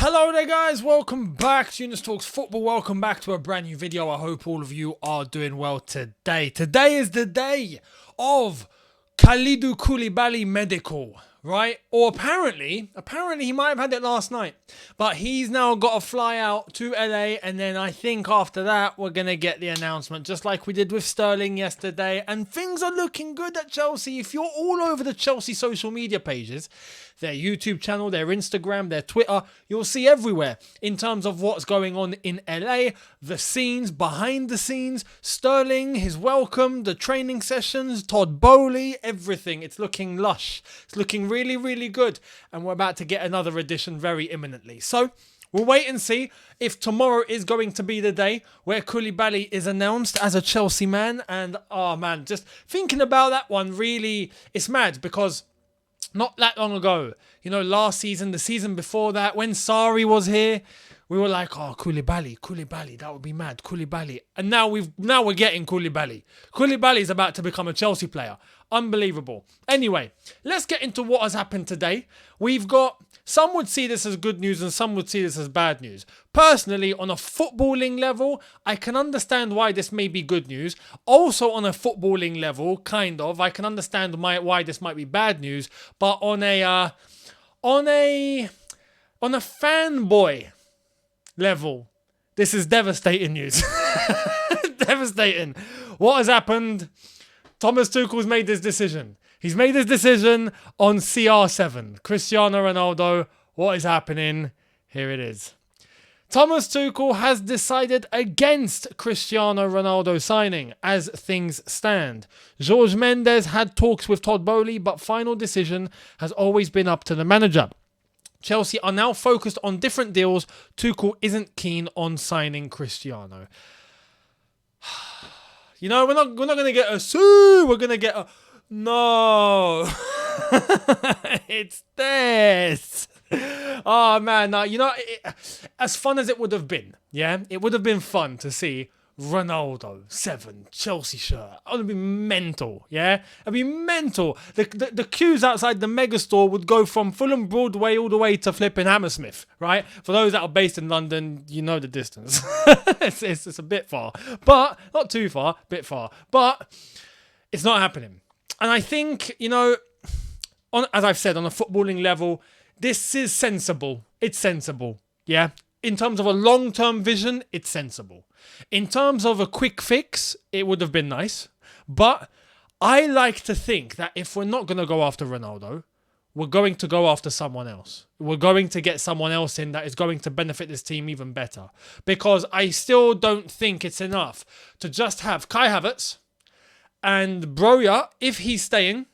Hello there guys, welcome back to Younes Talks Football. Welcome back to a brand new video. I hope all of you are doing well today. Today is the day of Kalidou Koulibaly medical, right? Or apparently he might have had it last night. But he's now got to fly out to LA, and then I think after that we're going to get the announcement, just like we did with Sterling yesterday. And things are looking good at Chelsea. If you're all over the Chelsea social media pages, their YouTube channel, their Instagram, their Twitter, you'll see everywhere in terms of what's going on in LA, the scenes, behind the scenes, Sterling, his welcome, the training sessions, Todd Boehly, everything. It's looking lush. It's looking really, really good. And we're about to get another edition very imminently. So we'll wait and see if tomorrow is going to be the day where Koulibaly is announced as a Chelsea man. And, oh man, just thinking about that one, really, it's mad because not that long ago, you know, last season, the season before that, when Sarri was here, we were like, oh, Koulibaly, that would be mad, Koulibaly. And now we're getting Koulibaly. Koulibaly is about to become a Chelsea player. Unbelievable. Anyway, let's get into what has happened today. We've got, some would see this as good news and some would see this as bad news. Personally, on a footballing level, I can understand why this may be good news. Also on a footballing level, kind of, I can understand why this might be bad news. But on a fanboy level, this is devastating news. Devastating. What has happened? Thomas Tuchel's made this decision. He's made this decision on CR7. Cristiano Ronaldo. What is happening? Here it is. Thomas Tuchel has decided against Cristiano Ronaldo signing as things stand. Jorge Mendes had talks with Todd Boehly, but final decision has always been up to the manager. Chelsea are now focused on different deals. Tuchel isn't keen on signing Cristiano. You know, we're not going to get a sue. We're going to get a no. It's this. Oh man, you know, as fun as it would have been, yeah, it would have been fun to see Ronaldo 7 Chelsea shirt. It would be mental, yeah? It'd be mental. The queues outside the megastore would go from Fulham Broadway all the way to flipping Hammersmith, right? For those that are based in London, you know the distance. it's a bit far, but not too far, a bit far, but it's not happening. And I think, you know, as I've said, on a footballing level, this is sensible. It's sensible, yeah? In terms of a long-term vision, it's sensible. In terms of a quick fix, it would have been nice. But I like to think that if we're not going to go after Ronaldo, we're going to go after someone else. We're going to get someone else in that is going to benefit this team even better. Because I still don't think it's enough to just have Kai Havertz and Broja, if he's staying.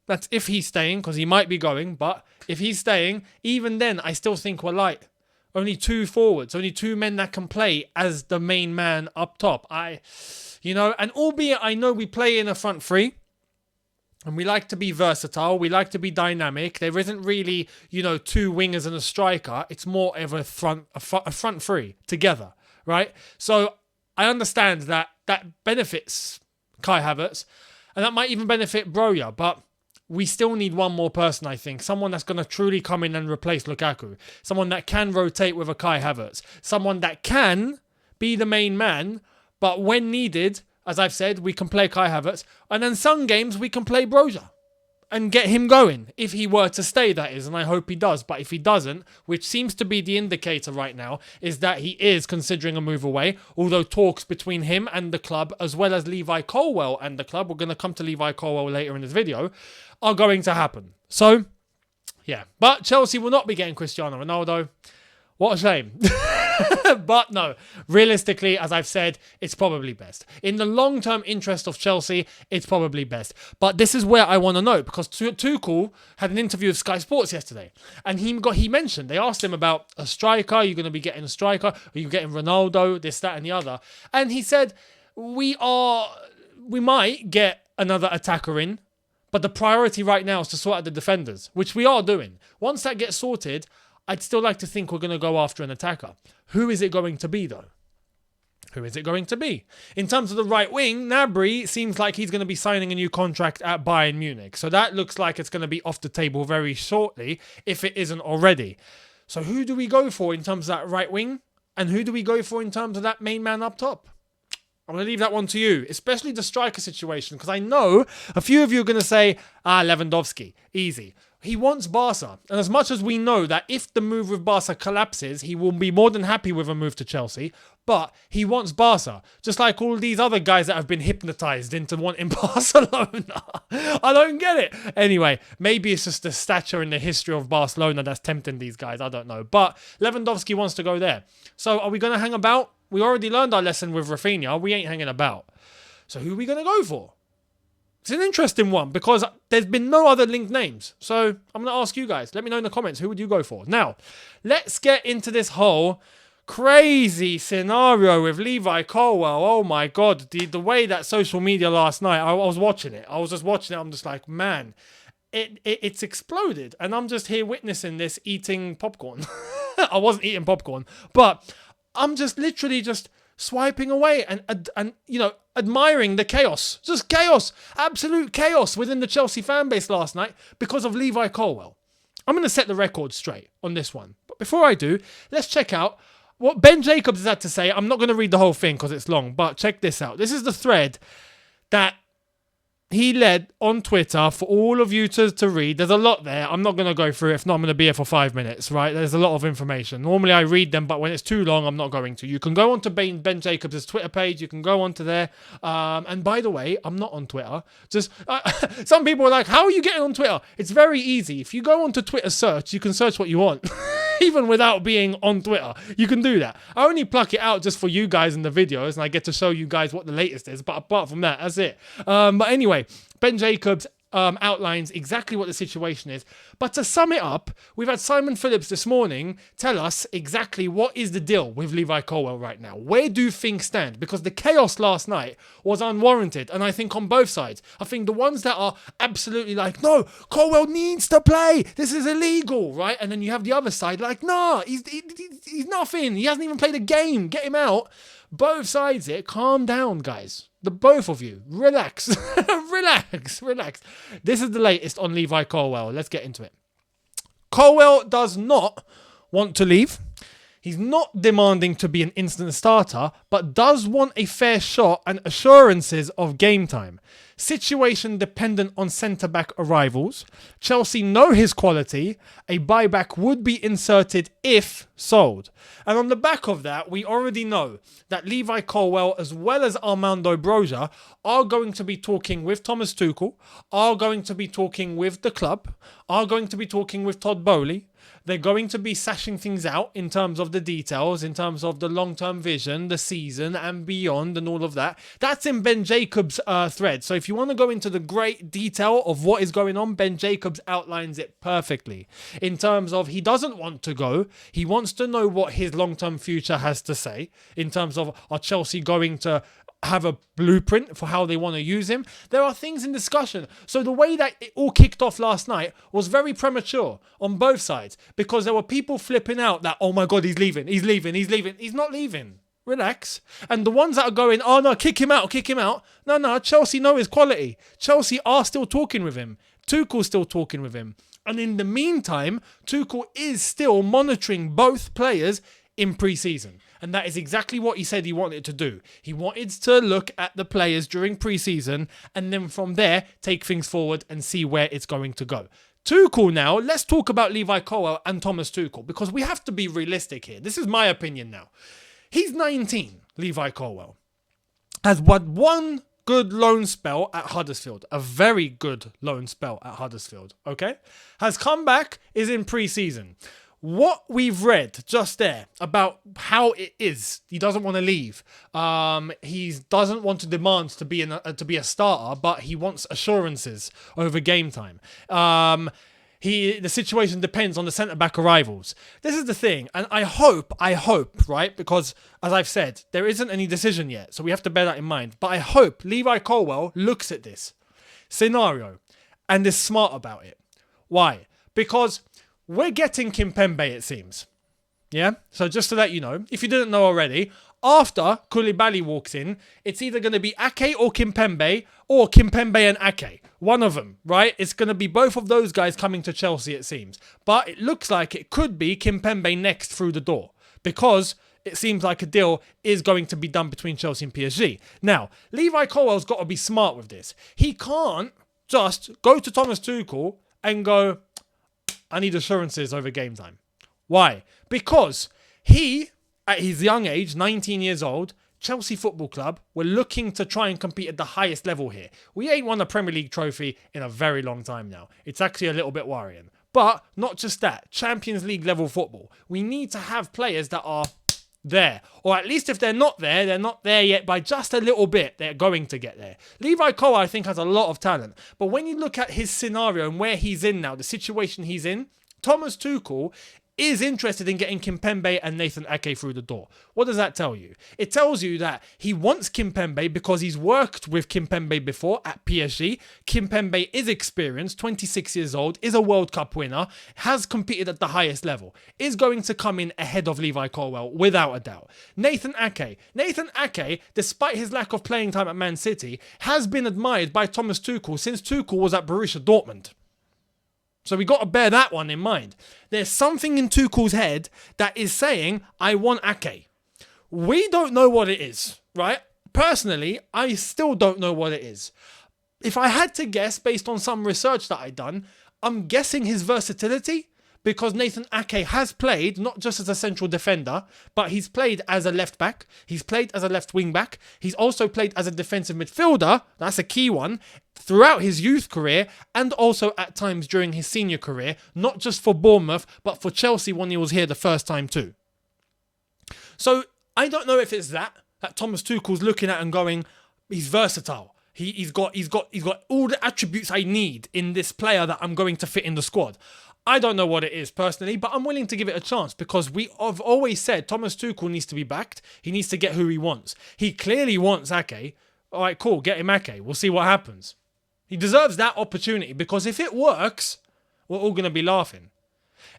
That's if he's staying, because he might be going. But if he's staying, even then, I still think we're light. Only 2 forwards, only 2 men that can play as the main man up top. And albeit I know we play in a front three, and we like to be versatile, we like to be dynamic. There isn't really, 2 wingers and a striker. It's more of a front three together, right? So I understand that benefits Kai Havertz, and that might even benefit Broja, but we still need one more person, I think. Someone that's going to truly come in and replace Lukaku. Someone that can rotate with a Kai Havertz. Someone that can be the main man, but when needed, as I've said, we can play Kai Havertz. And then some games, we can play Broja and get him going. If he were to stay, that is, and I hope he does. But if he doesn't, which seems to be the indicator right now, is that he is considering a move away. Although talks between him and the club, as well as Levi Colwill and the club, we're going to come to Levi Colwill later in this video, are going to happen. So, yeah. But Chelsea will not be getting Cristiano Ronaldo. What a shame. But no, realistically, as I've said, it's probably best. In the long-term interest of Chelsea, it's probably best. But this is where I want to know, because Tuchel had an interview with Sky Sports yesterday, and he mentioned, they asked him about a striker. Are you going to be getting a striker? Are you getting Ronaldo? This, that, and the other. And he said, we might get another attacker in, but the priority right now is to sort out the defenders, which we are doing. Once that gets sorted, I'd still like to think we're going to go after an attacker. Who is it going to be, though? Who is it going to be? In terms of the right wing, Gnabry seems like he's going to be signing a new contract at Bayern Munich. So that looks like it's going to be off the table very shortly, if it isn't already. So who do we go for in terms of that right wing? And who do we go for in terms of that main man up top? I'm going to leave that one to you, especially the striker situation, because I know a few of you are going to say, Lewandowski, easy. He wants Barca. And as much as we know that if the move with Barca collapses, he will be more than happy with a move to Chelsea, but he wants Barca. Just like all these other guys that have been hypnotized into wanting Barcelona. I don't get it. Anyway, maybe it's just the stature and the history of Barcelona that's tempting these guys. I don't know. But Lewandowski wants to go there. So are we going to hang about? We already learned our lesson with Rafinha. We ain't hanging about. So who are we going to go for? It's an interesting one because there's been no other linked names. So I'm going to ask you guys. Let me know in the comments. Who would you go for? Now, let's get into this whole crazy scenario with Levi Colwill. Oh my God. The way that social media last night, I was watching it. I was just watching it. I'm just like, man, it's exploded. And I'm just here witnessing this eating popcorn. I wasn't eating popcorn, but I'm just literally just swiping away and you know, admiring the chaos. Just chaos. Absolute chaos within the Chelsea fan base last night because of Levi Colwill. I'm going to set the record straight on this one. But before I do, let's check out what Ben Jacobs has had to say. I'm not going to read the whole thing because it's long, but check this out. This is the thread that he led on Twitter for all of you to read. There's a lot there. I'm not going to go through it. If not, I'm going to be here for 5 minutes, right? There's a lot of information. Normally, I read them, but when it's too long, I'm not going to. You can go on to Ben Jacobs' Twitter page. You can go onto there. And by the way, I'm not on Twitter. Just some people are like, how are you getting on Twitter? It's very easy. If you go onto Twitter search, you can search what you want. Even without being on Twitter, you can do that. I only pluck it out just for you guys in the videos, and I get to show you guys what the latest is. But apart from that, that's it. But anyway, Ben Jacobs outlines exactly what the situation is. But to sum it up, we've had Simon Phillips this morning tell us exactly what is the deal with Levi Colwill right now. Where do things stand? Because the chaos last night was unwarranted. And I think on both sides, I think the ones that are absolutely like, no, Colwill needs to play. This is illegal, right? And then you have the other side like, nah, he's nothing. He hasn't even played a game. Get him out. Both sides here, calm down, guys. The both of you, relax, relax. This is the latest on Levi Colwill. Let's get into it. Colwill does not want to leave. He's not demanding to be an instant starter, but does want a fair shot and assurances of game time. Situation dependent on centre-back arrivals. Chelsea know his quality. A buyback would be inserted if sold. And on the back of that, we already know that Levi Colwill, as well as Armando Broja, are going to be talking with Thomas Tuchel, are going to be talking with the club, are going to be talking with Todd Bowley. They're going to be sashing things out in terms of the details, in terms of the long-term vision, the season and beyond and all of that. That's in Ben Jacobs' thread. So if you want to go into the great detail of what is going on, Ben Jacobs outlines it perfectly. In terms of he doesn't want to go. He wants to know what his long-term future has to say. In terms of are Chelsea going to have a blueprint for how they want to use him. There are things in discussion. So the way that it all kicked off last night was very premature on both sides because there were people flipping out that, oh my God, he's leaving. He's not leaving. Relax. And the ones that are going, oh no, kick him out. No, Chelsea know his quality. Chelsea are still talking with him. Tuchel's still talking with him. And in the meantime, Tuchel is still monitoring both players in pre-season. And that is exactly what he said he wanted to do. He wanted to look at the players during pre-season and then from there, take things forward and see where it's going to go. Tuchel now, let's talk about Levi Colwill and Thomas Tuchel because we have to be realistic here. This is my opinion now. He's 19, Levi Colwill. Has had one good loan spell at Huddersfield. A very good loan spell at Huddersfield, okay? Has come back, is in pre-season. What we've read just there about how it is, he doesn't want to leave. He doesn't want to demand to be a starter, but he wants assurances over game time. The situation depends on the centre-back arrivals. This is the thing, and I hope, right, because as I've said, there isn't any decision yet, so we have to bear that in mind. But I hope Levi Colwill looks at this scenario and is smart about it. Why? Because we're getting Kimpembe, it seems. Yeah? So just to let you know, if you didn't know already, after Koulibaly walks in, it's either going to be Ake or Kimpembe and Ake. One of them, right? It's going to be both of those guys coming to Chelsea, it seems. But it looks like it could be Kimpembe next through the door because it seems like a deal is going to be done between Chelsea and PSG. Now, Levi Colwill's got to be smart with this. He can't just go to Thomas Tuchel and go, I need assurances over game time. Why? Because he, at his young age, 19 years old, Chelsea Football Club were looking to try and compete at the highest level here. We ain't won a Premier League trophy in a very long time now. It's actually a little bit worrying. But not just that, Champions League level football. We need to have players that are there. Or at least if they're not there yet by just a little bit. They're going to get there. Levi Colwill, I think, has a lot of talent. But when you look at his scenario and where he's in now, the situation he's in, Thomas Tuchel is interested in getting Kimpembe and Nathan Ake through the door. What does that tell you? It tells you that he wants Kimpembe because he's worked with Kimpembe before at PSG. Kimpembe is experienced, 26 years old, is a World Cup winner, has competed at the highest level, is going to come in ahead of Levi Colwill without a doubt. Nathan Ake, despite his lack of playing time at Man City, has been admired by Thomas Tuchel since Tuchel was at Borussia Dortmund. So we got to bear that one in mind. There's something in Tuchel's head that is saying, I want Ake. We don't know what it is, right? Personally, I still don't know what it is. If I had to guess based on some research that I've done, I'm guessing his versatility, because Nathan Ake has played not just as a central defender, but he's played as a left back, he's played as a left wing back, he's also played as a defensive midfielder, that's a key one, throughout his youth career and also at times during his senior career, not just for Bournemouth, but for Chelsea when he was here the first time too. So I don't know if it's that Thomas Tuchel's looking at and going, he's versatile. He's got all the attributes I need in this player that I'm going to fit in the squad. I don't know what it is personally, but I'm willing to give it a chance because we have always said Thomas Tuchel needs to be backed. He needs to get who he wants. He clearly wants Ake. All right, cool, get him Ake. We'll see what happens. He deserves that opportunity because if it works, we're all going to be laughing.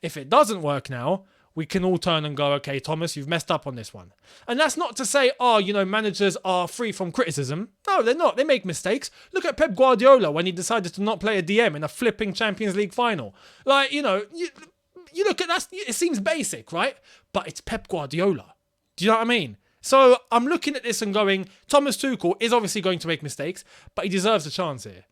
If it doesn't work now, we can all turn and go, okay, Thomas, you've messed up on this one. And that's not to say, managers are free from criticism. No, they're not. They make mistakes. Look at Pep Guardiola when he decided to not play a DM in a flipping Champions League final. You look at that, it seems basic, right? But it's Pep Guardiola. Do you know what I mean? So I'm looking at this and going, Thomas Tuchel is obviously going to make mistakes, but he deserves a chance here.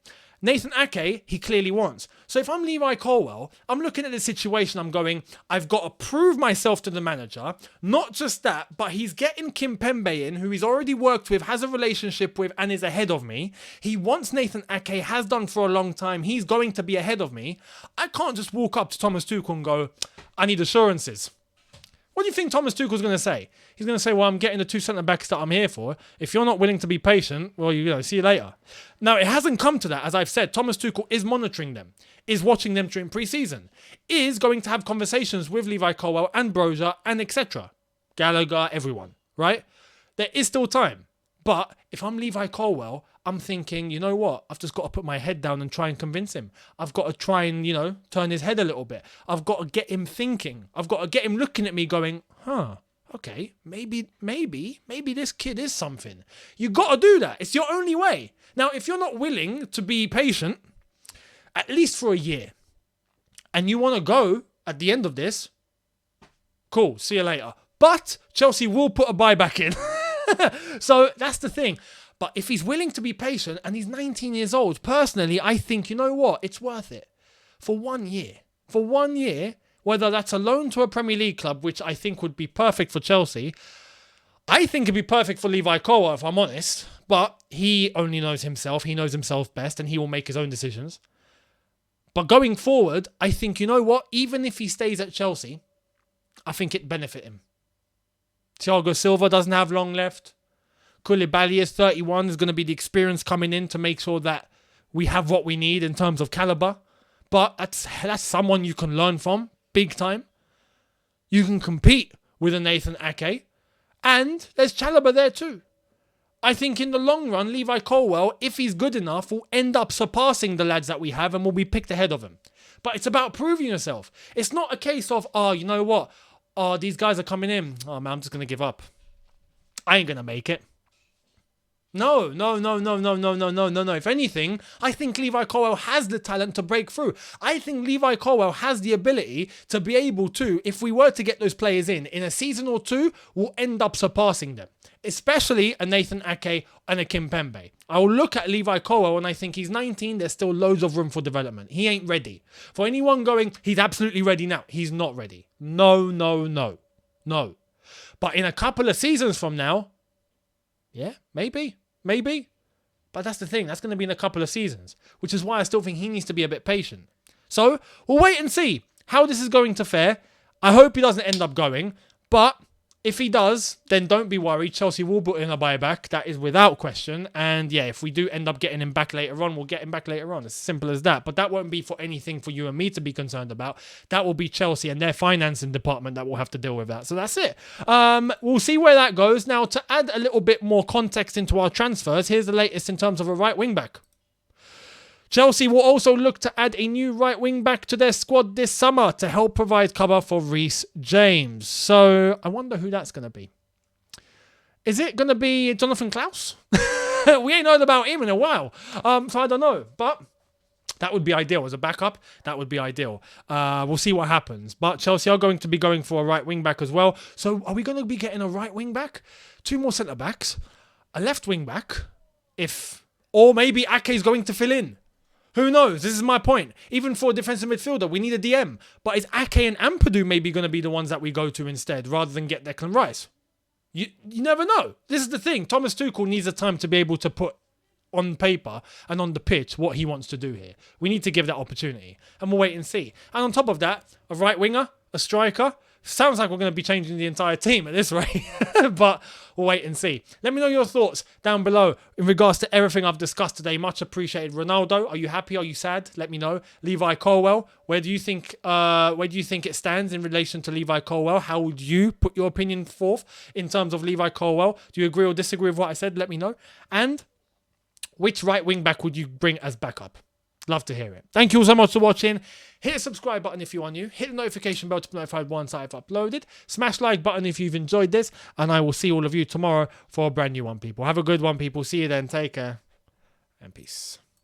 Nathan Ake, he clearly wants. So if I'm Levi Colwill, I'm looking at the situation, I'm going, I've got to prove myself to the manager. Not just that, but he's getting Kimpembe in, who he's already worked with, has a relationship with, and is ahead of me. He wants Nathan Ake, has done for a long time. He's going to be ahead of me. I can't just walk up to Thomas Tuchel and go, I need assurances. What do you think Thomas Tuchel's going to say? He's going to say, well, I'm getting the two centre-backs that I'm here for. If you're not willing to be patient, well, see you later. Now, it hasn't come to that. As I've said, Thomas Tuchel is monitoring them, is watching them during pre-season, is going to have conversations with Levi Colwill and Broja and etc. Gallagher, everyone, right? There is still time. But if I'm Levi Colwill, I'm thinking, you know what? I've just got to put my head down and try and convince him. I've got to try and, turn his head a little bit. I've got to get him thinking. I've got to get him looking at me going, okay, maybe this kid is something. You got to do that. It's your only way. Now, if you're not willing to be patient, at least for a year, and you want to go at the end of this, cool, see you later. But Chelsea will put a buyback in. So that's the thing. But if he's willing to be patient and he's 19 years old, personally, I think, you know what? It's worth it. For 1 year. For 1 year, whether that's a loan to a Premier League club, which I think would be perfect for Chelsea. I think it'd be perfect for Levi Colwill, if I'm honest. But he only knows himself. He knows himself best and he will make his own decisions. But going forward, I think, you know what? Even if he stays at Chelsea, I think it'd benefit him. Thiago Silva doesn't have long left. Koulibaly is 31. There's going to be the experience coming in to make sure that we have what we need in terms of caliber. But that's someone you can learn from, big time. You can compete with a Nathan Ake. And there's Chalobah there too. I think in the long run, Levi Colwill, if he's good enough, will end up surpassing the lads that we have and will be picked ahead of him. But it's about proving yourself. It's not a case of, you know what? These guys are coming in. Oh man, I'm just going to give up. I ain't going to make it. No. If anything, I think Levi Colwill has the talent to break through. I think Levi Colwill has the ability to be able to, if we were to get those players in a season or two, we'll end up surpassing them. Especially a Nathan Ake and a Kimpembe. I will look at Levi Colwill and I think he's 19. There's still loads of room for development. He ain't ready. For anyone going, he's absolutely ready now. He's not ready. No. But in a couple of seasons from now, yeah, maybe. But that's the thing. That's going to be in a couple of seasons, which is why I still think he needs to be a bit patient. So we'll wait and see how this is going to fare. I hope he doesn't end up going, but if he does, then don't be worried. Chelsea will put in a buyback. That is without question. And yeah, if we do end up getting him back later on, we'll get him back later on. It's simple as that. But that won't be for anything for you and me to be concerned about. That will be Chelsea and their financing department that will have to deal with that. So that's it. We'll see where that goes. Now, to add a little bit more context into our transfers, here's the latest in terms of a right wing back. Chelsea will also look to add a new right wing back to their squad this summer to help provide cover for Reece James. So I wonder who that's going to be. Is it going to be Jonathan Klaus? We ain't heard about him in a while. So I don't know. But that would be ideal. As a backup, that would be ideal. We'll see what happens. But Chelsea are going to be going for a right wing back as well. So are we going to be getting a right wing back? 2 more centre backs? A left wing back? Or maybe Ake is going to fill in. Who knows? This is my point. Even for a defensive midfielder, we need a DM. But is Ake and Ampadu maybe going to be the ones that we go to instead, rather than get Declan Rice? You never know. This is the thing. Thomas Tuchel needs the time to be able to put on paper and on the pitch what he wants to do here. We need to give that opportunity. And we'll wait and see. And on top of that, a right winger, a striker. Sounds like we're going to be changing the entire team at this rate. But we'll wait and see. Let me know your thoughts down below in regards to everything I've discussed today. Much appreciated. Ronaldo, are you happy? Are you sad? Let me know. Levi Colwill, where do you think it stands in relation to Levi Colwill? How would you put your opinion forth in terms of Levi Colwill? Do you agree or disagree with what I said? Let me know. And which right wing back would you bring as backup? Love to hear it. Thank you all so much for watching. Hit the subscribe button if you are new. Hit the notification bell to be notified once I've uploaded. Smash like button if you've enjoyed this. And I will see all of you tomorrow for a brand new one, people. Have a good one, people. See you then. Take care. And peace.